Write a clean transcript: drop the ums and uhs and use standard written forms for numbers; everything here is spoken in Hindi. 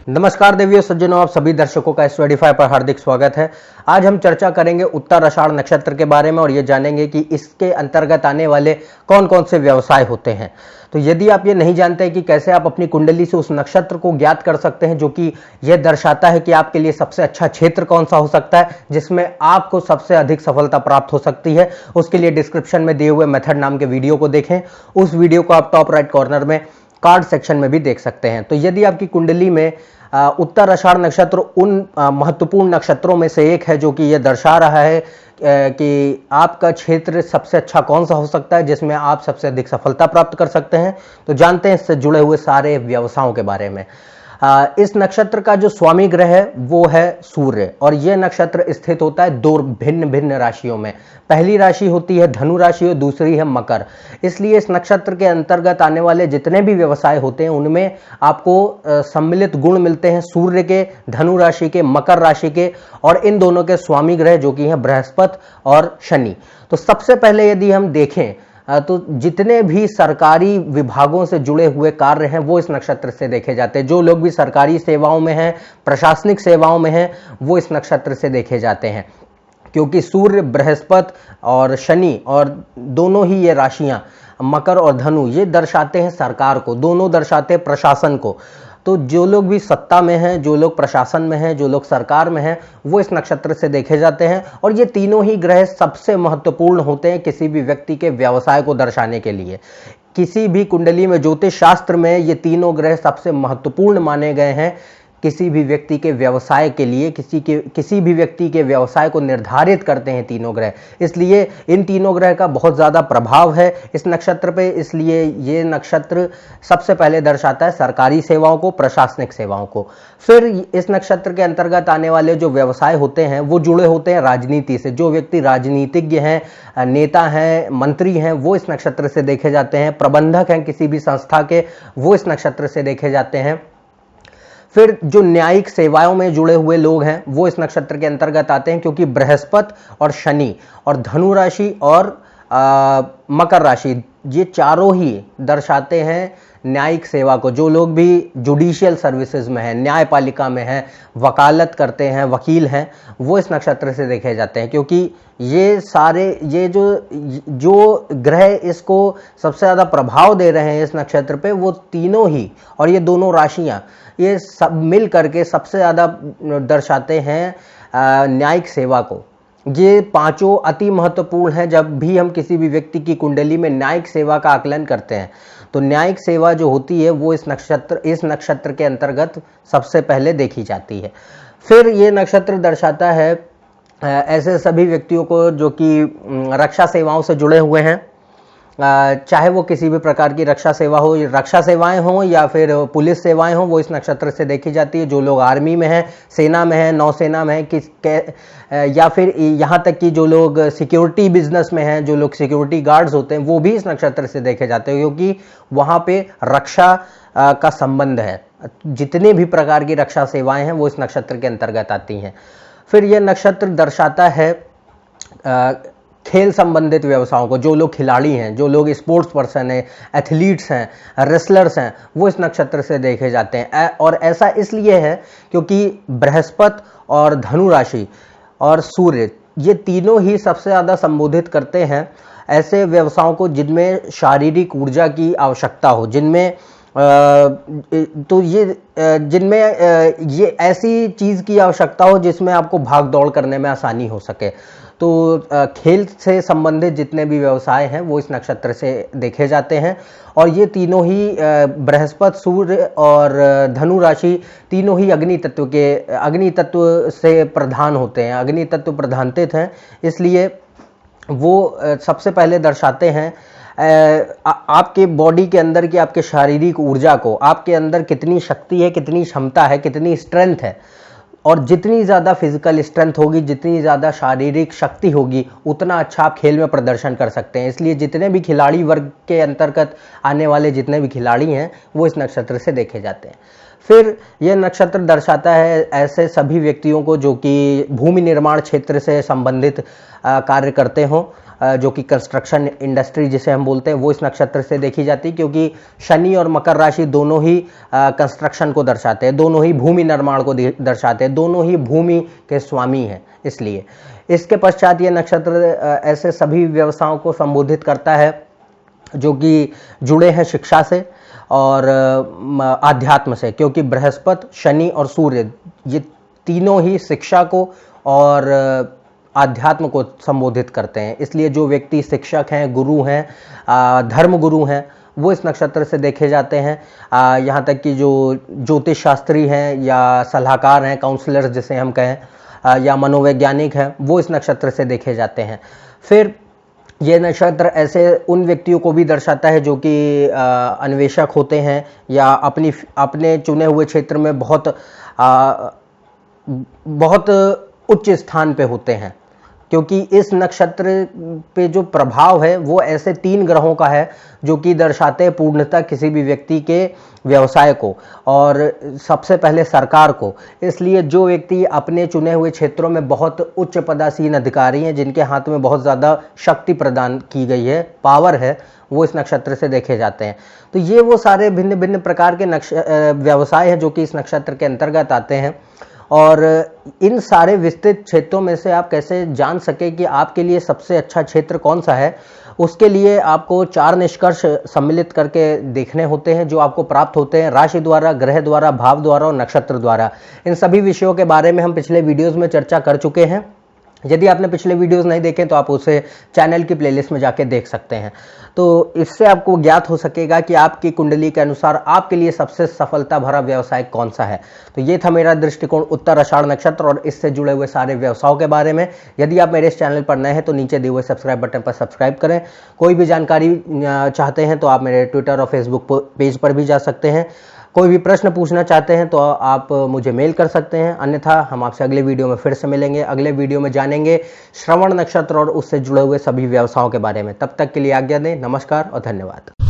नमस्कार देवियों सज्जनों, आप सभी दर्शकों का स्टडीफाई पर हार्दिक स्वागत है। आज हम चर्चा करेंगे उत्तर आषाढ़ नक्षत्र के बारे में और ये जानेंगे कि इसके अंतर्गत आने वाले कौन कौन से व्यवसाय होते हैं। तो यदि आप ये नहीं जानते कि कैसे आप अपनी कुंडली से उस नक्षत्र को ज्ञात कर सकते हैं जो कि यह दर्शाता है कि आपके लिए सबसे अच्छा क्षेत्र कौन सा हो सकता है जिसमें आपको सबसे अधिक सफलता प्राप्त हो सकती है, उसके लिए डिस्क्रिप्शन में दिए हुए मेथड नाम के वीडियो को देखें। उस वीडियो को आप टॉप राइट कॉर्नर में कार्ड सेक्शन में भी देख सकते हैं। तो यदि आपकी कुंडली में उत्तर आषाढ़ नक्षत्र उन महत्वपूर्ण नक्षत्रों में से एक है जो कि यह दर्शा रहा है कि आपका क्षेत्र सबसे अच्छा कौन सा हो सकता है जिसमें आप सबसे अधिक सफलता प्राप्त कर सकते हैं, तो जानते हैं इससे जुड़े हुए सारे व्यवसायों के बारे में। इस नक्षत्र का जो स्वामी ग्रह है वो है सूर्य और यह नक्षत्र स्थित होता है दो भिन्न भिन्न राशियों में। पहली राशि होती है धनु राशि और दूसरी है मकर। इसलिए इस नक्षत्र के अंतर्गत आने वाले जितने भी व्यवसाय होते हैं उनमें आपको सम्मिलित गुण मिलते हैं सूर्य के, धनु राशि के, मकर राशि के और इन दोनों के स्वामी ग्रह जो कि हैं बृहस्पति और शनि। तो सबसे पहले यदि हम देखें तो जितने भी सरकारी विभागों से जुड़े हुए कार्य हैं वो इस नक्षत्र से देखे जाते हैं। जो लोग भी सरकारी सेवाओं में हैं, प्रशासनिक सेवाओं में हैं, वो इस नक्षत्र से देखे जाते हैं, क्योंकि सूर्य, बृहस्पति और शनि और दोनों ही ये राशियां मकर और धनु ये दर्शाते हैं सरकार को, दोनों दर्शाते हैं प्रशासन को। तो जो लोग भी सत्ता में हैं, जो लोग प्रशासन में हैं, जो लोग सरकार में हैं, वो इस नक्षत्र से देखे जाते हैं। और ये तीनों ही ग्रह सबसे महत्वपूर्ण होते हैं किसी भी व्यक्ति के व्यवसाय को दर्शाने के लिए। किसी भी कुंडली में ज्योतिष शास्त्र में ये तीनों ग्रह सबसे महत्वपूर्ण माने गए हैं किसी भी व्यक्ति के व्यवसाय के लिए। किसी भी व्यक्ति के व्यवसाय को निर्धारित करते हैं तीनों ग्रह, इसलिए इन तीनों ग्रह का बहुत ज़्यादा प्रभाव है इस नक्षत्र पे। इसलिए ये नक्षत्र सबसे पहले दर्शाता है सरकारी सेवाओं को, प्रशासनिक सेवाओं को। फिर इस नक्षत्र के अंतर्गत आने वाले जो व्यवसाय होते हैं वो जुड़े होते हैं राजनीति से। जो व्यक्ति राजनीतिज्ञ हैं, नेता हैं, मंत्री हैं, वो इस नक्षत्र से देखे जाते हैं। प्रबंधक हैं किसी भी संस्था के, वो इस नक्षत्र से देखे जाते हैं। फिर जो न्यायिक सेवाओं में जुड़े हुए लोग हैं वो इस नक्षत्र के अंतर्गत आते हैं, क्योंकि बृहस्पति और शनि और धनु राशि और मकर राशि ये चारों ही दर्शाते हैं न्यायिक सेवा को। जो लोग भी जुडिशियल सर्विसेज में हैं, न्यायपालिका में हैं, वकालत करते हैं, वकील हैं, वो इस नक्षत्र से देखे जाते हैं, क्योंकि ये सारे ये जो ग्रह इसको सबसे ज़्यादा प्रभाव दे रहे हैं इस नक्षत्र पे, वो तीनों ही और ये दोनों राशियां ये सब मिल करके सबसे ज़्यादा दर्शाते हैं न्यायिक सेवा को। ये पांचों अति महत्वपूर्ण हैं। जब भी हम किसी भी व्यक्ति की कुंडली में न्यायिक सेवा का आकलन करते हैं तो न्यायिक सेवा जो होती है वो इस नक्षत्र के अंतर्गत सबसे पहले देखी जाती है। फिर ये नक्षत्र दर्शाता है ऐसे सभी व्यक्तियों को जो कि रक्षा सेवाओं से जुड़े हुए हैं, चाहे वो किसी भी प्रकार की रक्षा सेवा हो, रक्षा सेवाएं हों या फिर पुलिस सेवाएं हों, वो इस नक्षत्र से देखी जाती है। जो लोग आर्मी में हैं, सेना में हैं, नौसेना में हैं, या फिर यहाँ तक कि जो लोग सिक्योरिटी बिजनेस में हैं, जो लोग सिक्योरिटी गार्ड्स होते हैं, वो भी इस नक्षत्र से देखे जाते हैं, क्योंकि वहाँ पे रक्षा का संबंध है। जितने भी प्रकार की रक्षा सेवाएं हैं वो इस नक्षत्र के अंतर्गत आती हैं। फिर यह नक्षत्र दर्शाता है खेल संबंधित व्यवसायों को। जो लोग खिलाड़ी हैं, जो लोग स्पोर्ट्स पर्सन हैं, एथलीट्स हैं, रेसलर्स हैं, वो इस नक्षत्र से देखे जाते हैं। और ऐसा इसलिए है क्योंकि बृहस्पति और धनु राशि और सूर्य ये तीनों ही सबसे ज़्यादा संबोधित करते हैं ऐसे व्यवसायों को जिनमें शारीरिक ऊर्जा की आवश्यकता हो, जिनमें ये ऐसी चीज़ की आवश्यकता हो जिसमें आपको भाग दौड़ करने में आसानी हो सके। तो खेल से संबंधित जितने भी व्यवसाय हैं वो इस नक्षत्र से देखे जाते हैं। और ये तीनों ही बृहस्पति, सूर्य और धनु राशि तीनों ही अग्नि तत्व से प्रधान होते हैं, अग्नि तत्व प्रधानित हैं। इसलिए वो सबसे पहले दर्शाते हैं आपके बॉडी के अंदर की आपके शारीरिक ऊर्जा को, आपके अंदर कितनी शक्ति है, कितनी क्षमता है, कितनी स्ट्रेंथ है। और जितनी ज़्यादा फिजिकल स्ट्रेंथ होगी, जितनी ज़्यादा शारीरिक शक्ति होगी, उतना अच्छा आप खेल में प्रदर्शन कर सकते हैं। इसलिए जितने भी खिलाड़ी वर्ग के अंतर्गत आने वाले जितने भी खिलाड़ी हैं वो इस नक्षत्र से देखे जाते हैं। फिर यह नक्षत्र दर्शाता है ऐसे सभी व्यक्तियों को जो कि भूमि निर्माण क्षेत्र से संबंधित कार्य करते हों, जो कि कंस्ट्रक्शन इंडस्ट्री जिसे हम बोलते हैं, वो इस नक्षत्र से देखी जाती है, क्योंकि शनि और मकर राशि दोनों ही कंस्ट्रक्शन को दर्शाते हैं, दोनों ही भूमि निर्माण को दर्शाते हैं, दोनों ही भूमि के स्वामी हैं। इसलिए इसके पश्चात ये नक्षत्र ऐसे सभी व्यवसायों को संबोधित करता है जो कि जुड़े हैं शिक्षा से और आध्यात्म से, क्योंकि बृहस्पति, शनि और सूर्य ये तीनों ही शिक्षा को और आध्यात्म को संबोधित करते हैं। इसलिए जो व्यक्ति शिक्षक हैं, गुरु हैं, धर्म गुरु हैं, वो इस नक्षत्र से देखे जाते हैं। यहाँ तक कि जो ज्योतिष शास्त्री हैं या सलाहकार हैं, काउंसलर्स जिसे हम कहें, या मनोवैज्ञानिक हैं, वो इस नक्षत्र से देखे जाते हैं। फिर ये नक्षत्र ऐसे उन व्यक्तियों को भी दर्शाता है जो कि अन्वेषक होते हैं या अपने चुने हुए क्षेत्र में बहुत उच्च स्थान पे होते हैं, क्योंकि इस नक्षत्र पे जो प्रभाव है वो ऐसे 3 ग्रहों का है जो कि दर्शाते हैं पूर्णतः किसी भी व्यक्ति के व्यवसाय को और सबसे पहले सरकार को। इसलिए जो व्यक्ति अपने चुने हुए क्षेत्रों में बहुत उच्च पदासीन अधिकारी हैं, जिनके हाथ में बहुत ज़्यादा शक्ति प्रदान की गई है, पावर है, वो इस नक्षत्र से देखे जाते हैं। तो ये वो सारे भिन्न भिन्न प्रकार के व्यवसाय हैं जो कि इस नक्षत्र के अंतर्गत आते हैं। और इन सारे विस्तृत क्षेत्रों में से आप कैसे जान सके कि आपके लिए सबसे अच्छा क्षेत्र कौन सा है, उसके लिए आपको 4 निष्कर्ष सम्मिलित करके देखने होते हैं जो आपको प्राप्त होते हैं राशि द्वारा, ग्रह द्वारा, भाव द्वारा और नक्षत्र द्वारा। इन सभी विषयों के बारे में हम पिछले वीडियोज़ में चर्चा कर चुके हैं। यदि आपने पिछले वीडियोस नहीं देखे तो आप उसे चैनल की प्लेलिस्ट में जाके देख सकते हैं। तो इससे आपको ज्ञात हो सकेगा कि आपकी कुंडली के अनुसार आपके लिए सबसे सफलता भरा व्यवसाय कौन सा है। तो ये था मेरा दृष्टिकोण उत्तर आषाढ़ नक्षत्र और इससे जुड़े हुए सारे व्यवसायों के बारे में। यदि आप मेरे इस चैनल पर नए हैं तो नीचे दिए हुए सब्सक्राइब बटन पर सब्सक्राइब करें। कोई भी जानकारी चाहते हैं तो आप मेरे ट्विटर और फेसबुक पेज पर भी जा सकते हैं। कोई भी प्रश्न पूछना चाहते हैं तो आप मुझे मेल कर सकते हैं। अन्यथा हम आपसे अगले वीडियो में फिर से मिलेंगे। अगले वीडियो में जानेंगे श्रवण नक्षत्र और उससे जुड़े हुए सभी व्यवसायों के बारे में। तब तक के लिए आज्ञा दें। नमस्कार और धन्यवाद।